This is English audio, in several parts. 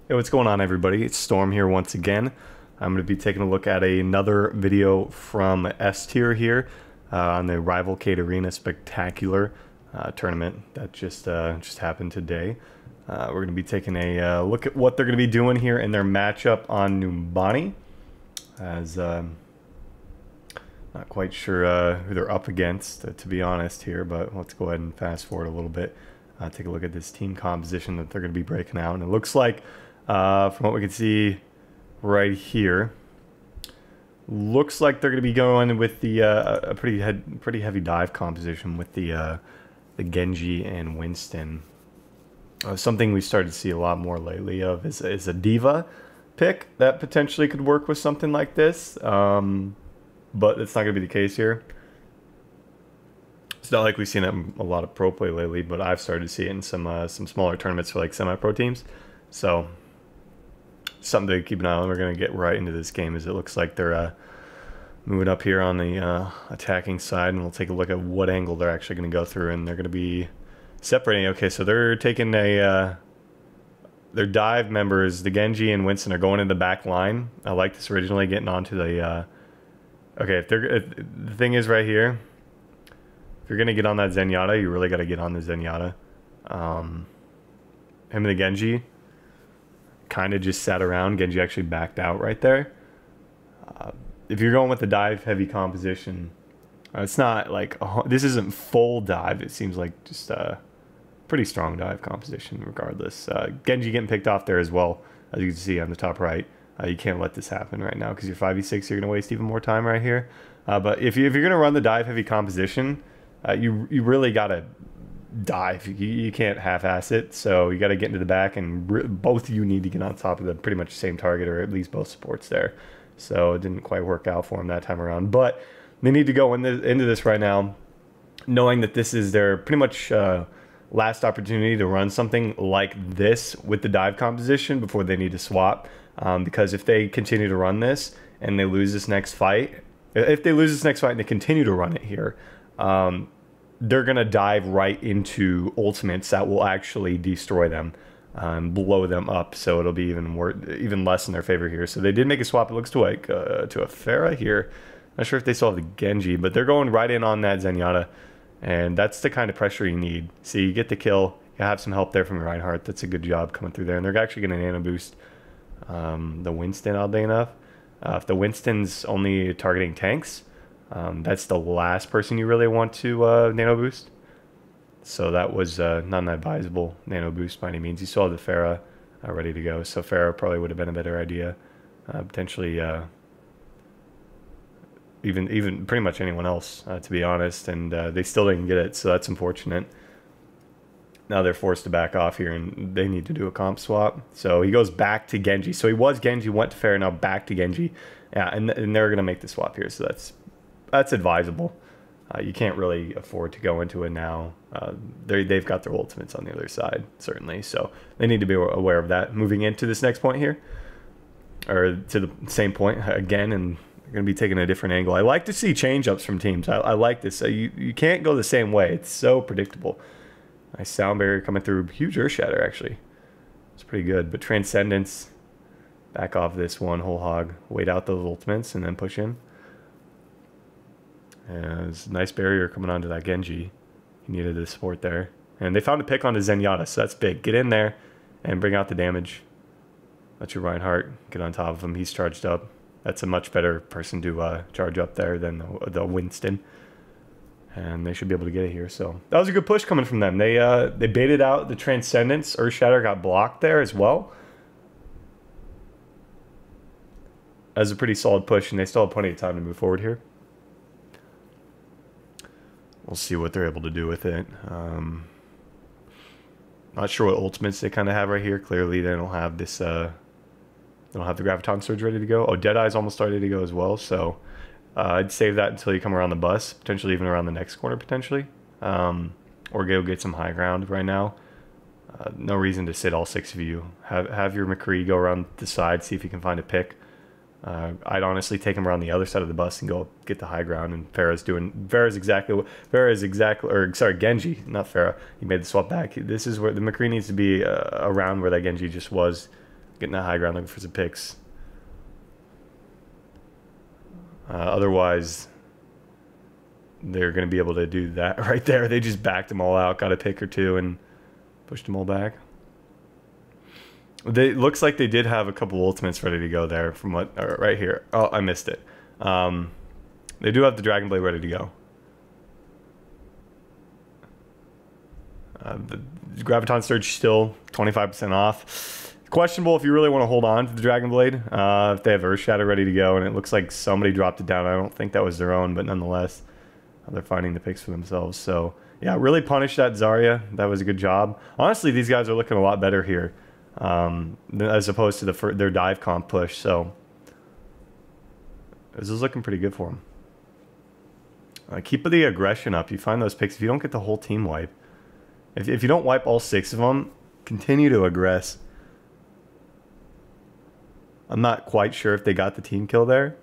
Hey, what's going on, everybody? It's Storm here once again. I'm going to be taking a look at another video from S tier here on the Rivalcade Arena Spectacular tournament that just happened today. We're going to be taking a look at what they're going to be doing here in their matchup on Numbani. As not quite sure who they're up against, to be honest here, but let's go ahead and fast forward a little bit. Take a look at this team composition that they're going to be breaking out, and it looks like from what we can see right here, looks like they're going to be going with the a pretty heavy dive composition with the Genji and Winston. Something we started to see a lot more lately of is a diva pick that potentially could work with something like this, but it's not going to be the case here. It's not like we've seen it in a lot of pro play lately, but I've started to see it in some smaller tournaments for like semi-pro teams. So something to keep an eye on. We're going to get right into this game as it looks like they're moving up here on the attacking side, and we'll take a look at what angle they're actually going to go through, and they're going to be separating. Okay, so they're taking their dive members, the Genji and Winston, are going in the back line. I like this originally, getting onto the okay, the thing is right here, if you're going to get on that Zenyatta, you really got to get on the Zenyatta. Him and the Genji kind of just sat around. Genji actually backed out right there. If you're going with the dive heavy composition, it's not like this isn't full dive. It seems like just a pretty strong dive composition regardless. Genji getting picked off there as well, as you can see on the top right. You can't let this happen right now because you're 5v6. You're going to waste even more time right here. But if you're going to run the dive heavy composition, you really got to dive. You can't half-ass it, so you got to get into the back, and both of you need to get on top of the pretty much the same target, or at least both supports there. So it didn't quite work out for them that time around, but they need to go into this right now knowing that this is their pretty much last opportunity to run something like this with the dive composition before they need to swap, because if they continue to run this and they lose this next fight, and they continue to run it here, they're going to dive right into ultimates that will actually destroy them, blow them up. So it'll be even less in their favor here. So they did make a swap. It looks to like to a Pharah here. Not sure if they still have the Genji, but they're going right in on that Zenyatta. And that's the kind of pressure you need. So you get the kill. You have some help there from Reinhardt. That's a good job coming through there. And they're actually going to nano boost the Winston, oddly enough. If the Winston's only targeting tanks, that's the last person you really want to nano boost. So that was not an advisable nano boost by any means. You saw the Pharah ready to go, so Pharah probably would have been a better idea. Potentially even pretty much anyone else, to be honest, and they still didn't get it, so that's unfortunate. Now they're forced to back off here, and they need to do a comp swap. So he goes back to Genji. So he was Genji, went to Pharah, now back to Genji. Yeah, and they're going to make the swap here, so that's advisable. You can't really afford to go into it now. They've got their ultimates on the other side, certainly. So they need to be aware of that. Moving into this next point here, or to the same point again, and they're going to be taking a different angle. I like to see change-ups from teams. I like this. You can't go the same way. It's so predictable. Nice sound barrier coming through. Huge earth shatter, actually. It's pretty good. But Transcendence, back off this one whole hog. Wait out those ultimates and then push in. And there's a nice barrier coming onto that Genji. He needed the support there. And they found a pick on the Zenyatta, so that's big. Get in there and bring out the damage. Let your Reinhardt get on top of him. He's charged up. That's a much better person to charge up there than the Winston. And they should be able to get it here. So that was a good push coming from them. They baited out the Transcendence. Earthshatter got blocked there as well. That was a pretty solid push, and they still have plenty of time to move forward here. We'll see what they're able to do with it. Not sure what ultimates they kind of have right here. Clearly, they don't have this. They don't have the Graviton Surge ready to go. Oh, Deadeye's almost ready to go as well. So I'd save that until you come around the bus, potentially even around the next corner, potentially, or go get some high ground right now. No reason to sit all six of you. Have your McCree go around the side, see if you can find a pick. I'd honestly take him around the other side of the bus and go get the high ground. And Genji, not Pharah. He made the swap back. This is where the McCree needs to be around where that Genji just was, getting a high ground, looking for some picks. Otherwise, they're going to be able to do that right there. They just backed them all out, got a pick or two, and pushed them all back. Looks like they did have a couple ultimates ready to go there from what right here. Oh, I missed it. They do have the Dragon Blade ready to go. The Graviton Surge still 25% off. Questionable if you really want to hold on to the Dragon Blade. If they have Earth Shatter ready to go, and it looks like somebody dropped it down. I don't think that was their own, but nonetheless, they're finding the picks for themselves. So yeah, really punished that Zarya. That was a good job. Honestly, these guys are looking a lot better here, as opposed to their dive comp push. So this is looking pretty good for them. Keep the aggression up. You find those picks. If you don't get the whole team wipe, if you don't wipe all 6 of them, continue to aggress. I'm not quite sure if they got the team kill there,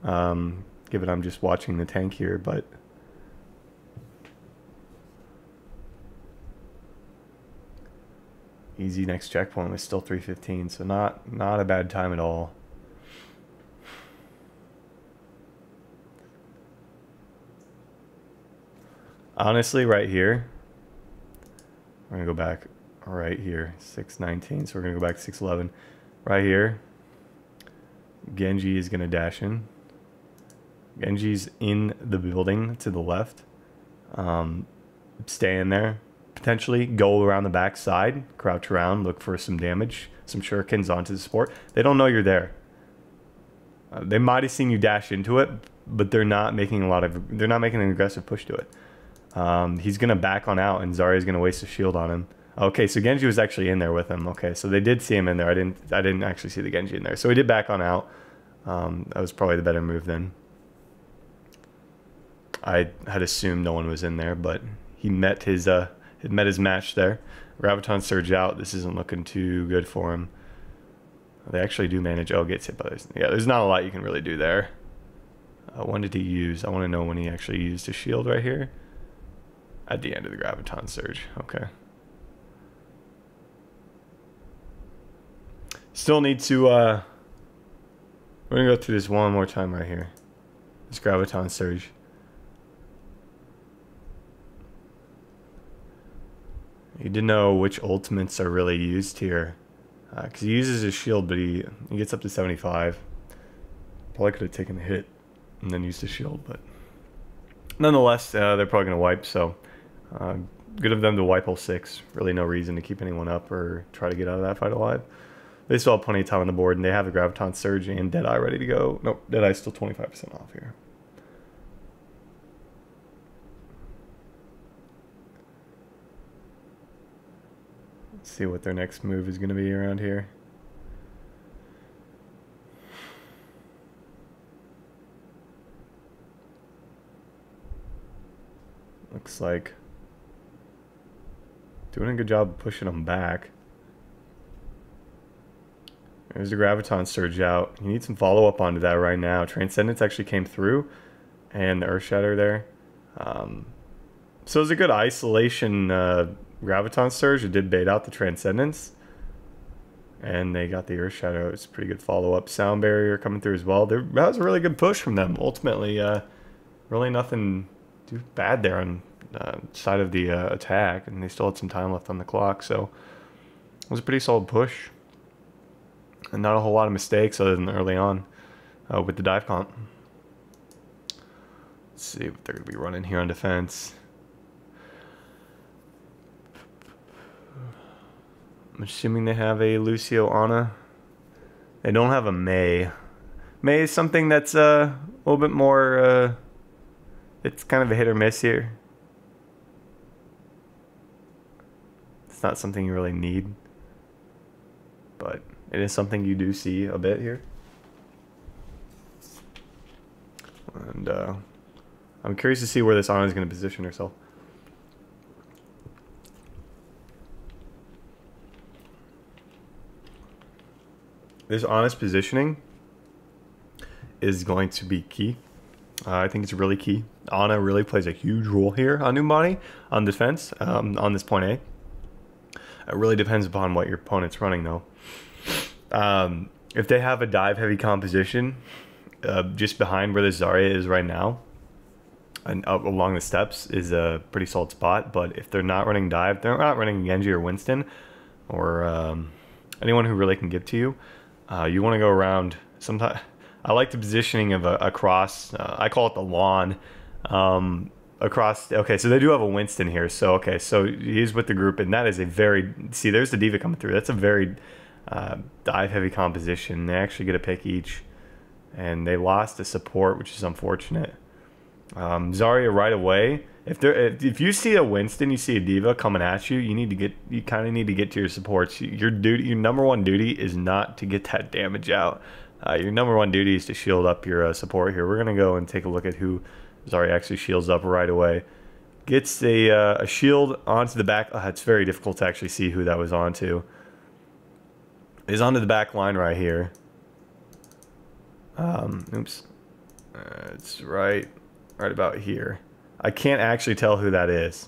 given I'm just watching the tank here, but easy next checkpoint was still 3:15, so not a bad time at all. Honestly, right here, we're gonna go back right here, 6:19, so we're gonna go back to 6:11. Right here, Genji is gonna dash in. Genji's in the building to the left. Stay in there. Potentially go around the back side, crouch around, look for some damage, some shurikens onto the support. They don't know you're there. They might have seen you dash into it, but they're not making an aggressive push to it. He's gonna back on out, and Zarya's gonna waste a shield on him. Okay, so Genji was actually in there with him. Okay, so they did see him in there. I didn't actually see the Genji in there. So he did back on out. That was probably the better move then. I had assumed no one was in there, but he met his match there. Graviton Surge out. This isn't looking too good for him. They actually do manage. Oh, gets hit by this. Yeah, there's not a lot you can really do there. When did he use? I want to know when he actually used his shield right here. At the end of the Graviton Surge. Okay. Still need to, we're going to go through this one more time right here. This Graviton Surge. You didn't know which ultimates are really used here. Because he uses his shield, but he gets up to 75. Probably could have taken a hit and then used his shield, but nonetheless, they're probably going to wipe, so good of them to wipe all 6. Really no reason to keep anyone up or try to get out of that fight alive. They still have plenty of time on the board, and they have the Graviton Surge and Deadeye ready to go. Nope, Deadeye's still 25% off here. Let's see what their next move is going to be around here. Looks like doing a good job of pushing them back. There's the Graviton Surge out. You need some follow-up onto that right now. Transcendence actually came through, and the Earth Shatter there. So it was a good isolation Graviton Surge. It did bait out the Transcendence, and they got the Earth Shatter. It's a pretty good follow-up. Sound Barrier coming through as well. That was a really good push from them. Ultimately, really nothing too bad there on side of the attack, and they still had some time left on the clock. So it was a pretty solid push. And not a whole lot of mistakes other than early on with the dive comp. Let's see what they're going to be running here on defense. I'm assuming they have a Lucio Ana. They don't have a Mei. Mei is something that's a little bit more... it's kind of a hit or miss here. It's not something you really need. But it is something you do see a bit here. And I'm curious to see where this Ana is going to position herself. This Ana's positioning is going to be key. I think it's really key. Ana really plays a huge role here on New Body, on defense, on this point A. It really depends upon what your opponent's running, though. If they have a dive heavy composition, just behind where the Zarya is right now, and up along the steps is a pretty solid spot. But if they're not running dive, they're not running Genji or Winston, or anyone who really can give to you. You want to go around. Sometimes I like the positioning of a cross. I call it the lawn. Across. Okay, so they do have a Winston here. So okay, so he's with the group, and that is a very, see, there's the diva coming through. That's a very dive heavy composition. They actually get a pick each, and they lost the support, which is unfortunate. Zarya right away. If you see a Winston, you see a diva coming at you, you kind of need to get to your supports. Your number one duty is not to get that damage out. Your number one duty is to shield up your support here. We're gonna go and take a look at who Zarya actually shields up right away. Gets a shield onto the back. It's very difficult to actually see who that was onto. Is onto the back line right here. Oops. It's right about here. I can't actually tell who that is.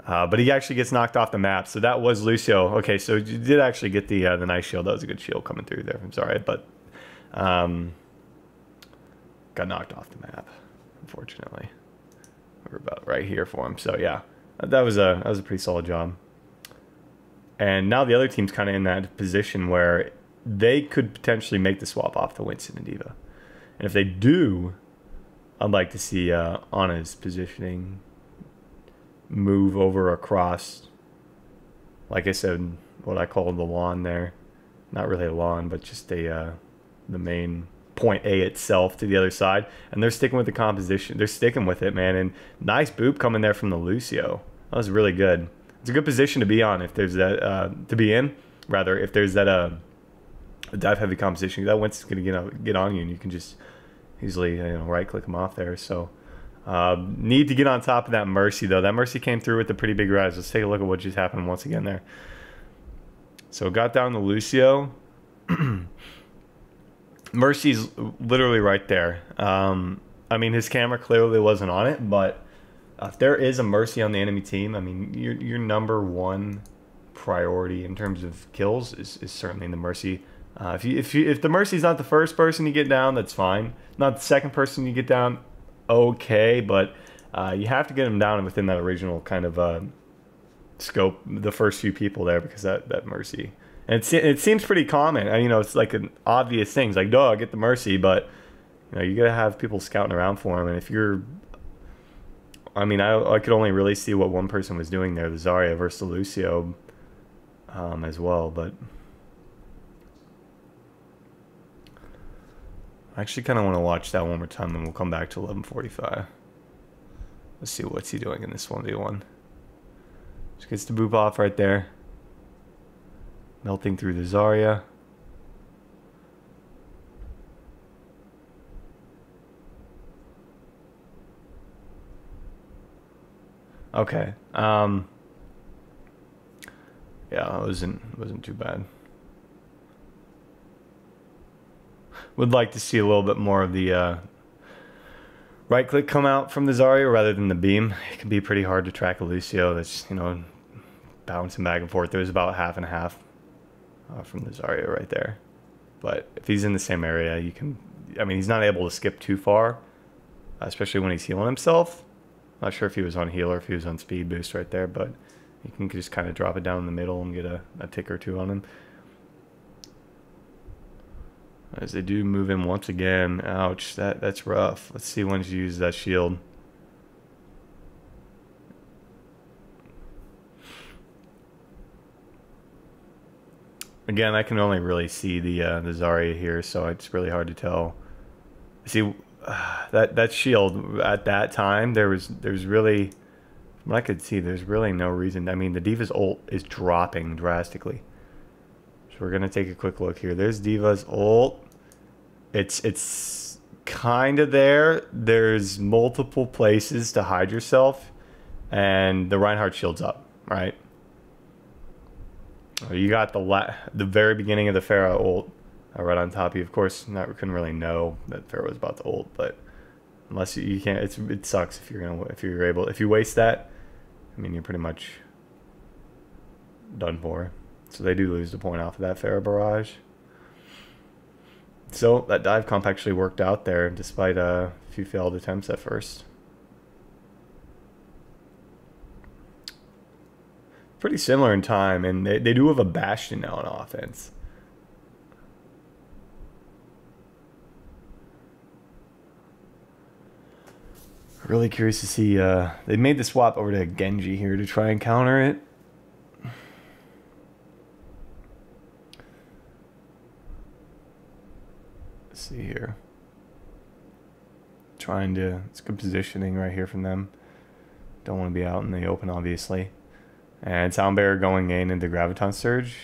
But he actually gets knocked off the map. So that was Lucio. Okay, so you did actually get the nice shield. That was a good shield coming through there. I'm sorry, but got knocked off the map, unfortunately. We're about right here for him. So yeah, that was a pretty solid job. And now the other team's kind of in that position where they could potentially make the swap off the Winston and Diva. And if they do, I'd like to see Anna's positioning move over across, like I said, what I call the lawn there. Not really a lawn, but just the main point A itself to the other side. And they're sticking with the composition. They're sticking with it, man. And nice boop coming there from the Lucio. That was really good. It's a good position to be on if there's that, to be in, rather, if there's that a dive heavy composition. That Winston's going to get on you, and you can just easily right click them off there. So need to get on top of that Mercy, though. That Mercy came through with a pretty big rise. Let's take a look at what just happened once again there. So got down to Lucio. Mercy's literally right there. I mean, his camera clearly wasn't on it, but if there is a Mercy on the enemy team, I mean, your number one priority in terms of kills is certainly the Mercy. If the Mercy's not the first person you get down, that's fine. Not the second person you get down, okay, but you have to get them down within that original kind of scope, the first few people there, because that Mercy. And it seems pretty common. It's like an obvious thing. It's like, duh, get the Mercy, but you gotta have people scouting around for him. And if you're, I could only really see what one person was doing there, the Zarya versus the Lucio, as well. But I actually kind of want to watch that one more time, and we'll come back to 11:45. Let's see what's he doing in this 1v1. Just gets the boop off right there. Melting through the Zarya. Okay. Yeah, it wasn't too bad. Would like to see a little bit more of the right click come out from the Zarya rather than the beam. It can be pretty hard to track a Lucio that's bouncing back and forth. There's about half and half from the Zarya right there. But if he's in the same area, you can, he's not able to skip too far, especially when he's healing himself. Not sure if he was on heal or if he was on speed boost right there, but you can just kind of drop it down in the middle and get a tick or two on him. As they do move in once again. Ouch, that's rough. Let's see when he uses that shield. Again, I can only really see the Zarya here, so it's really hard to tell. See, that shield at that time, there's really, from what I could see, there's really no reason. The Diva's ult is dropping drastically. So we're gonna take a quick look here. There's Diva's ult. It's kind of there. There's multiple places to hide yourself, and the Reinhardt shield's up, right? You got the very beginning of the Pharah ult right on top of you. Of course, couldn't really know that Pharah was about to ult, but unless you can't, it sucks if you waste that. You're pretty much done for. So they do lose the point off of that Farah barrage. So that dive comp actually worked out there despite a few failed attempts at first. Pretty similar in time, and they do have a Bastion now on offense. Really curious to see. They made the swap over to Genji here to try and counter it. Let's see here. Trying to. It's good positioning right here from them. Don't want to be out in the open, obviously. And Soundbearer going in into Graviton Surge.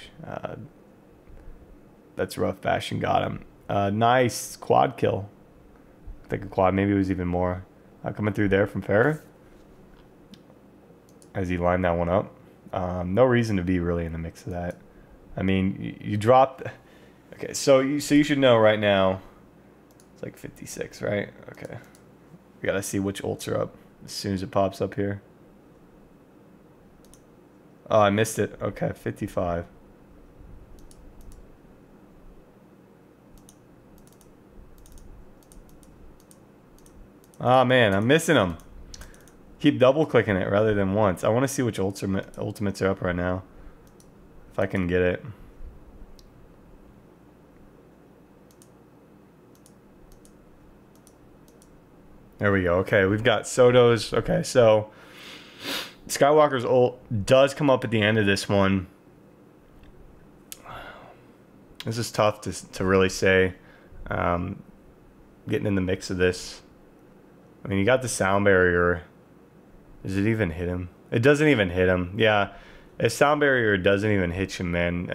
That's rough. Bastion got him. Nice quad kill. I think a quad. Maybe it was even more. Coming through there from Farah. As he lined that one up. No reason to be really in the mix of that. I mean, you dropped... Okay, so you should know right now. It's like 56, right? Okay. We gotta see which ults are up as soon as it pops up here. Oh, I missed it. Okay, 55. Oh man, I'm missing them. Keep double clicking it rather than once. I want to see which ultimates are up right now. If I can get it. There we go. Okay, we've got Soto's. Okay, so Skywalker's ult does come up at the end of this one. This is tough to really say. Getting in the mix of this. I mean, you got the sound barrier. Does it even hit him? It doesn't even hit him. Yeah, if sound barrier doesn't even hit you, man,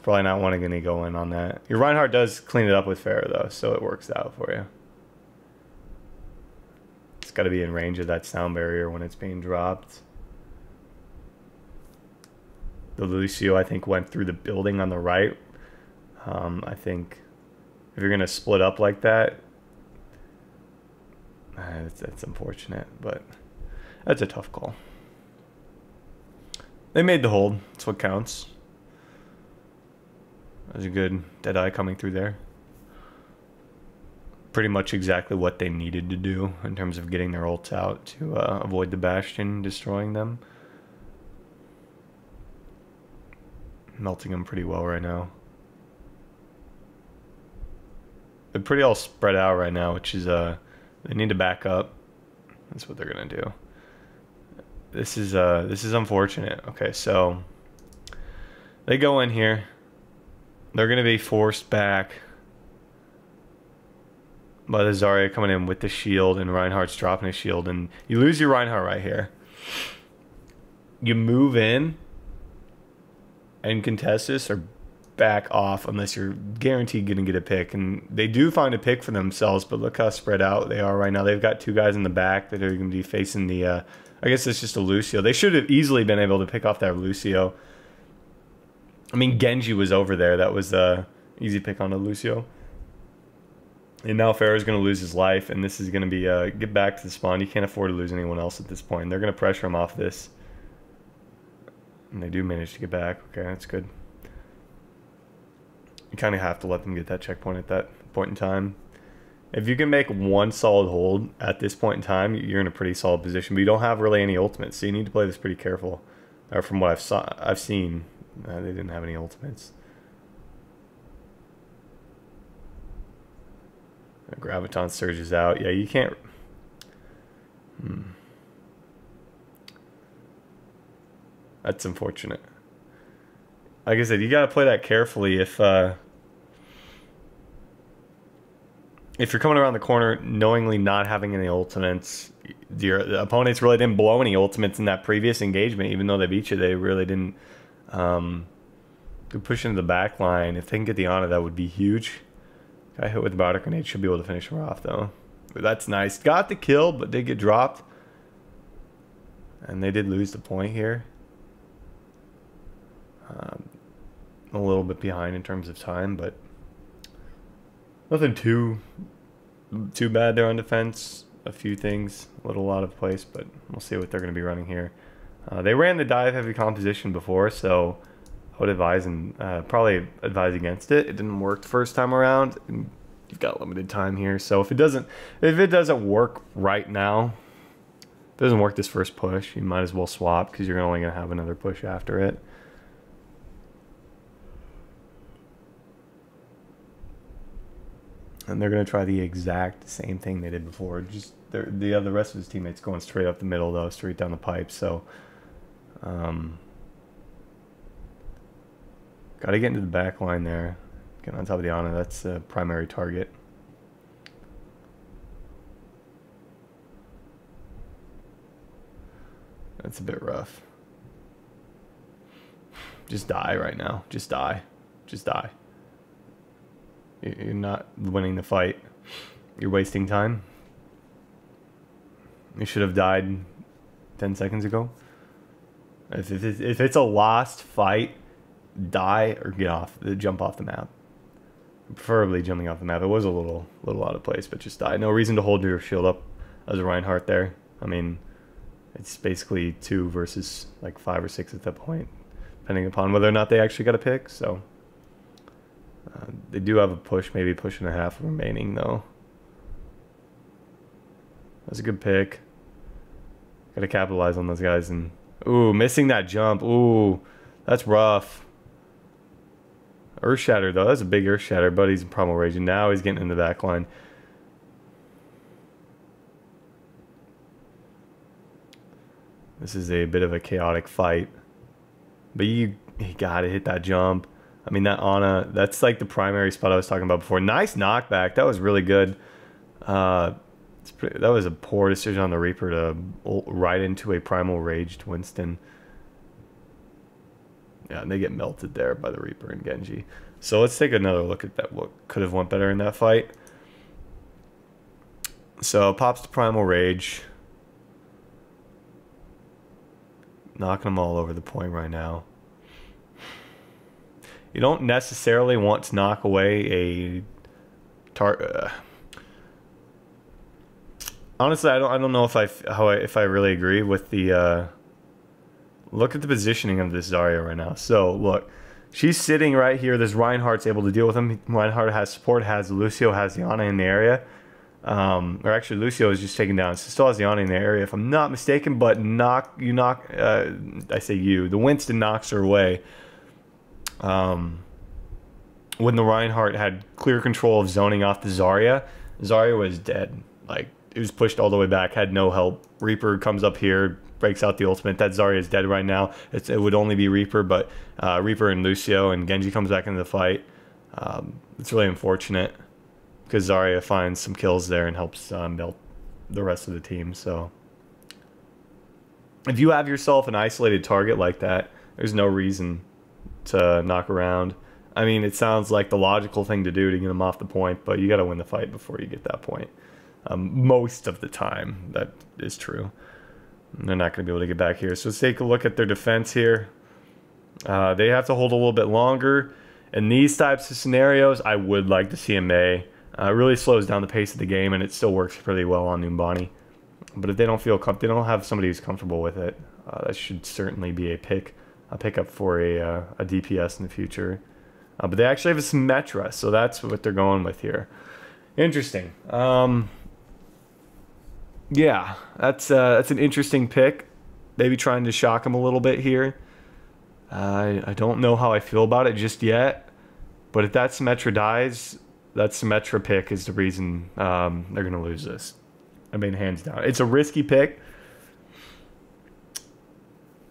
probably not wanting to go in on that. Your Reinhardt does clean it up with Farah, though, so it works out for you. It's got to be in range of that sound barrier when it's being dropped. The Lucio, I think, went through the building on the right. I think if you're going to split up like that, that's unfortunate, but that's a tough call. They made the hold. That's what counts. That was a good Deadeye coming through there. Pretty much exactly what they needed to do in terms of getting their ults out to avoid the Bastion destroying them. Melting them pretty well right now. They're pretty all spread out right now, which is they need to back up. That's what they're gonna do. This is unfortunate. Okay, so they go in here. They're gonna be forced back by the Zarya coming in with the shield, and Reinhardt's dropping his shield, and you lose your Reinhardt right here. You move in and contest this or back off unless you're guaranteed going to get a pick. And they do find a pick for themselves, but look how spread out they are right now. They've got two guys in the back that are going to be facing the... I guess it's just a Lucio. They should have easily been able to pick off that Lucio. I mean, Genji was over there. That was the easy pick on a Lucio. And now Farah's going to lose his life, and this is going to be get back to the spawn. You can't afford to lose anyone else at this point. They're going to pressure him off this. And they do manage to get back. Okay, that's good. You kind of have to let them get that checkpoint at that point in time. If you can make one solid hold at this point in time, you're in a pretty solid position. But you don't have really any ultimates, so you need to play this pretty careful. Or from what I've seen, they didn't have any ultimates. Graviton surges out. Yeah, you can't... That's unfortunate. Like I said, you got to play that carefully. If you're coming around the corner knowingly not having any ultimates, the opponents really didn't blow any ultimates in that previous engagement. Even though they beat you, they really didn't push into the back line. If they can get the honor, that would be huge. Got hit with the Bowder Grenade. Should be able to finish her off, though. But that's nice. Got the kill, but did get dropped. And they did lose the point here. A little bit behind in terms of time, but nothing too bad there on defense. A few things a little out of place, but we'll see what they're going to be running here. They ran the dive heavy composition before, so I would advise and probably advise against it. It didn't work the first time around. And you've got limited time here, so if it doesn't work right now, if it doesn't work this first push, you might as well swap because you're only gonna have another push after it. And they're gonna try the exact same thing they did before. Just the rest of his teammates going straight up the middle though, straight down the pipe. So, got to get into the back line there. Get on top of the Ana. That's the primary target. That's a bit rough. Just die right now. Just die. Just die. You're not winning the fight. You're wasting time. You should have died 10 seconds ago. If it's a lost fight, die or get off, jump off the map. Preferably jumping off the map. It was a little out of place, but just die. No reason to hold your shield up as a Reinhardt there. I mean, it's basically 2 versus like 5 or 6 at that point, depending upon whether or not they actually got a pick. So they do have a push, maybe push and a half remaining though. That's a good pick. Got to capitalize on those guys. And ooh, missing that jump. Ooh, that's rough. Earth Shatter though, that's a big Earth Shatter, but he's in Primal Rage, and now he's getting in the back line. This is a bit of a chaotic fight, but you gotta hit that jump. I mean, that Ana, that's like the primary spot I was talking about before. Nice knockback, that was really good. That was a poor decision on the Reaper to ride into a Primal Raged Winston. Yeah, and they get melted there by the Reaper and Genji. So let's take another look at that. What could have went better in that fight? So pops to Primal Rage. Knocking them all over the point right now. You don't necessarily want to knock away a target. Honestly, I don't know if I really agree with the. Look at the positioning of this Zarya right now. So look, she's sitting right here. This Reinhardt's able to deal with him. Reinhardt has support. Has Lucio, has the Ana in the area. Or actually, Lucio is just taken down. So still has the Ana in the area, if I'm not mistaken. But I say you. The Winston knocks her away. When the Reinhardt had clear control of zoning off the Zarya, Zarya was dead. Like, it was pushed all the way back, had no help. Reaper comes up here, breaks out the ultimate. That Zarya is dead right now. It would only be Reaper, but Reaper and Lucio, and Genji comes back into the fight. It's really unfortunate because Zarya finds some kills there and helps melt the rest of the team. So if you have yourself an isolated target like that, there's no reason to knock around. I mean, it sounds like the logical thing to do to get them off the point, but you got to win the fight before you get that point. Most of the time, that is true. They're not going to be able to get back here. So let's take a look at their defense here. They have to hold a little bit longer. In these types of scenarios, I would like to see a Mei. It really slows down the pace of the game, and it still works pretty well on Numbani. But if they don't feel they don't have somebody who's comfortable with it, that should certainly be a pickup for a DPS in the future. But they actually have a Symmetra, so that's what they're going with here. Interesting. Yeah, that's an interesting pick. Maybe trying to shock him a little bit here. I don't know how I feel about it just yet. But if that Symmetra dies, that Symmetra pick is the reason they're going to lose this. I mean, hands down. It's a risky pick.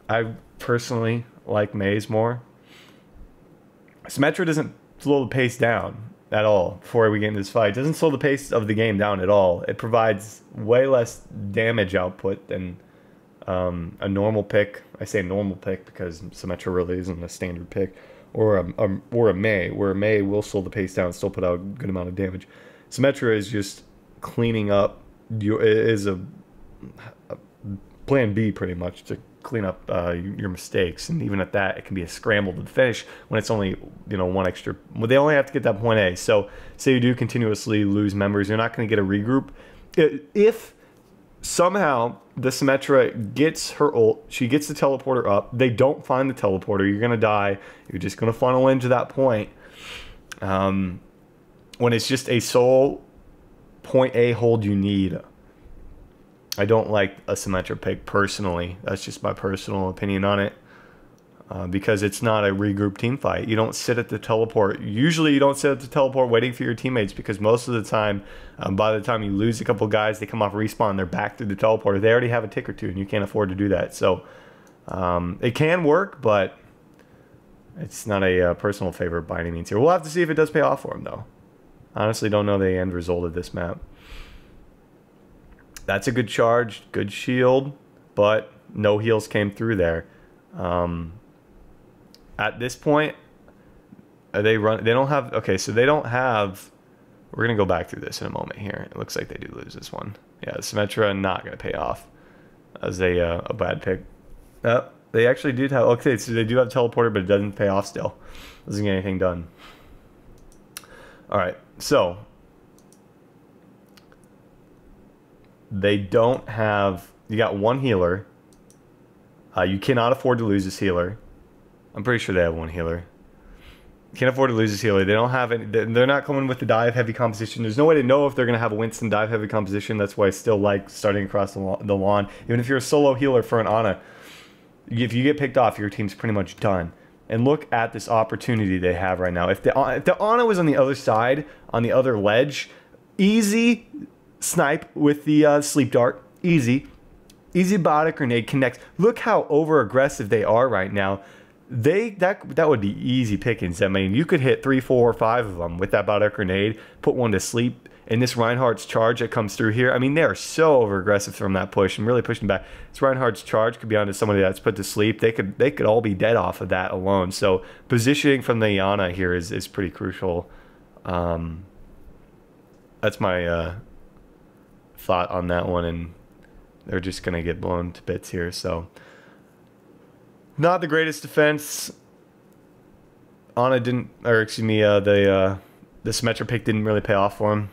I personally like Mei's more. Symmetra doesn't slow the pace down at all before we get into this fight. It doesn't slow the pace of the game down at all. It provides way less damage output than a normal pick. I say normal pick because Symmetra really isn't a standard pick. Or a Mei, where a Mei will slow the pace down and still put out a good amount of damage. Symmetra is just cleaning up. Is a plan B pretty much to clean up your mistakes, and even at that, it can be a scramble to the finish when it's only one extra. Well, they only have to get that point A. So say you do continuously lose members, you're not going to get a regroup. If Somehow, the Symmetra gets her ult. She gets the teleporter up. They don't find the teleporter. You're going to die. You're just going to funnel into that point. When it's just a sole point A hold you need. I don't like a Symmetra pick personally. That's just my personal opinion on it. Because it's not a regroup team fight. You don't sit at the teleport. Usually you don't sit at the teleport waiting for your teammates, because most of the time, by the time you lose a couple guys, they come off respawn, they're back through the teleporter. They already have a tick or two, and you can't afford to do that. So it can work, but it's not a personal favorite by any means here. We'll have to see if it does pay off for him, though. Honestly, don't know the end result of this map. That's a good charge, good shield, but no heals came through there. At this point, they don't have, okay, so they don't have, we're going to go back through this in a moment here. It looks like they do lose this one. Yeah, Symmetra not going to pay off as a bad pick. They actually did have, okay, so they do have teleporter, but it doesn't pay off still. Doesn't get anything done. All right, so they don't have, you got one healer. You cannot afford to lose this healer. I'm pretty sure they have one healer. Can't afford to lose this healer. They don't have any. They're not coming with the dive heavy composition. There's no way to know if they're going to have a Winston dive heavy composition. That's why I still like starting across the lawn. Even if you're a solo healer for an Ana, if you get picked off, your team's pretty much done. And look at this opportunity they have right now. If the Ana was on the other side, on the other ledge, easy snipe with the sleep dart. Easy biotic grenade connects. Look how over aggressive they are right now. That would be easy pickings. I mean, you could hit 3, 4, or 5 of them with that biotic grenade, put one to sleep, and this Reinhardt's charge that comes through here. I mean, they are so over aggressive from that push and really pushing back. This Reinhardt's charge could be onto somebody that's put to sleep. They could all be dead off of that alone. So positioning from the Iana here is pretty crucial. That's my thought on that one, and they're just gonna get blown to bits here. So not the greatest defense. Ana didn't, or excuse me, the Symmetra pick didn't really pay off for him.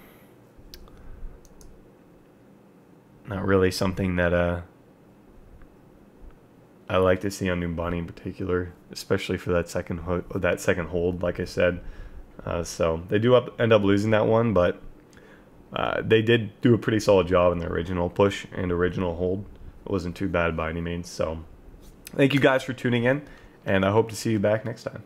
Not really something that I like to see on Numbani in particular, especially for that second hold, like I said. So they do end up losing that one, but they did do a pretty solid job in their original push and original hold. It wasn't too bad by any means. So thank you guys for tuning in, and I hope to see you back next time.